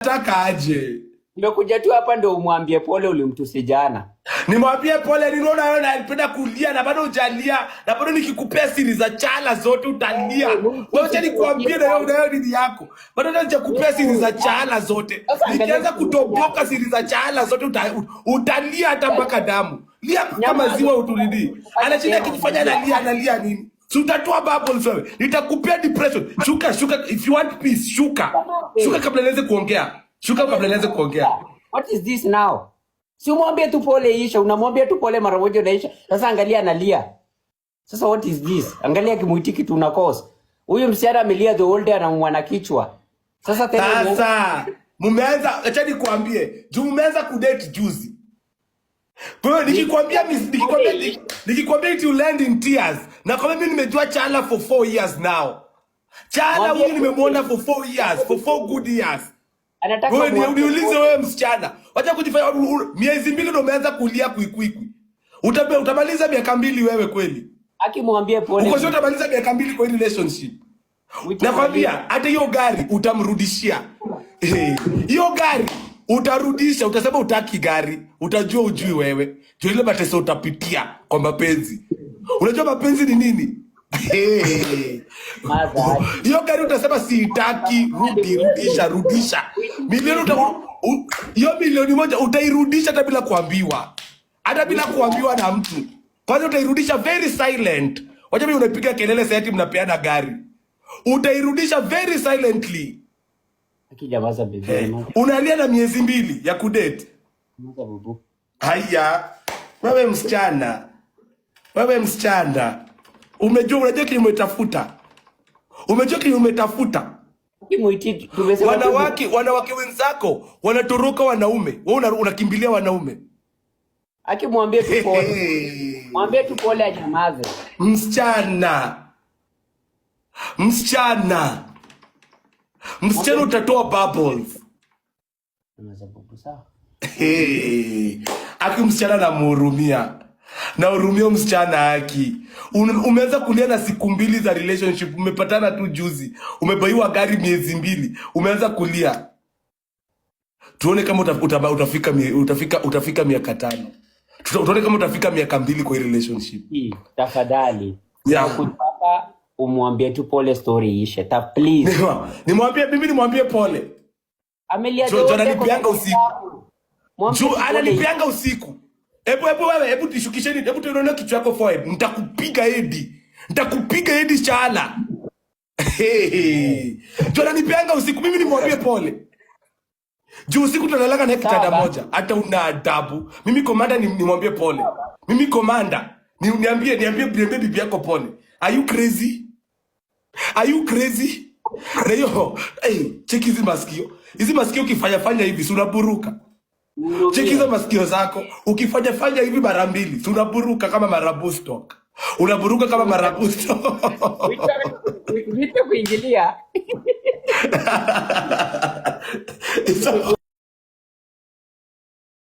unataka aje? Nimekuja tu hapa ndio umwambie pole ulimtusi jana. Nimwambie pole, niliona wewe unapenda kulia na bado hujalia na bado nikikupea siri za chala zote utalia. Wewe acha nikwambie na wewe nini yako. Bado nitakupea siri za chala zote. Nikianza kutoboka siri za chala zote utalia hata mpaka damu. Lia kama ziwa utulidi. Anachini akifanya analia nini? Si utatoa bubbles wewe. Nitakupea depression. Shuka if you want peace, shuka. Shuka kabla niweze kuongea. Shuka kabla niweze kuongea. What is this now? Si umwambie tu pole isha, unamwambia tu pole mara moja naisha. Sasa angalia analia. Sasa what is this? Angalia kimuitiki tunakosa. Huyu msichana amelia the whole day anamwana kichwa. Sasa mumeanza, acha nikwambie, mumeanza kudate juzi. Kwa hiyo nikikwambia it will end in tears. Na kwa mimi nimejua Chala for 4 years now. Chala huyu nimemwona for 4 years, for 4 good years. Wewe niulize wewe msichana. Wacha kujifanya miezi 2 ndio umeanza kulia kuikwikwi. Utamaliza miaka 2 wewe kweli? Akimwambie pole. Uko sio utamaliza miaka 2 kwa relationship. Nakwambia hata hiyo gari utamrudishia. Hiyo gari utarudisha, utasema utaki gari, utajua ujui wewe. Jua ile mateso utapitia kwa mapenzi. Unajua mapenzi ni nini? Hiyo gari utasema siitaki, rudisha. Hiyo milioni moja utairudisha hata bila kuambiwa. Hata bila kuambiwa na mtu. Kwanza utairudisha very silent. Wacha mimi unapiga kelele sasa eti mnapeana gari. Utairudisha very silently. Akijawaza bibi. Unalia na miezi 2 ya kudate. Haya. Wewe msichana. Unajua kile umetafuta. Wanawake wenzako wanatoroka wanaume. Wewe unakimbilia wanaume. Akimwambie tu pole. Mwambie tu pole anyamaze. Msichana utatoa bubbles. Aki msichana na muhurumia. Na hurumia msichana haki. Umeanza kulia na siku 2 za relationship. Umepatana tu juzi. Umebaiwa gari miezi 2. Umeanza kulia. Tuone kama utafika miaka 5. Tuone kama utafika miaka 2 kwa relationship. Tafadhali. Nakutaka umwambie tu pole story ishe. Please. Nimwambie pole. Amelia ananipianga usiku. Ananipianga usiku. Hebu tishukisheni, hebu tuone kichwa yako forward. Nitakupiga hedi Chala. Ananipianga usiku, mimi nimwambie pole. Juu usiku tunalala na kitanda moja. Hata una adabu. Mimi komanda nimwambie pole. Mimi komanda niambie bibi yako pole. Are you crazy? Na hiyo, cheki hizi masikio. Hizi masikio ukifanya hivi, si unaburuka. Cheki hizo masikio zako. Ukifanya hivi mara 2, si unaburuka kama marabu stock. Unaburuka kama marabu stock. Vitu kuingilia.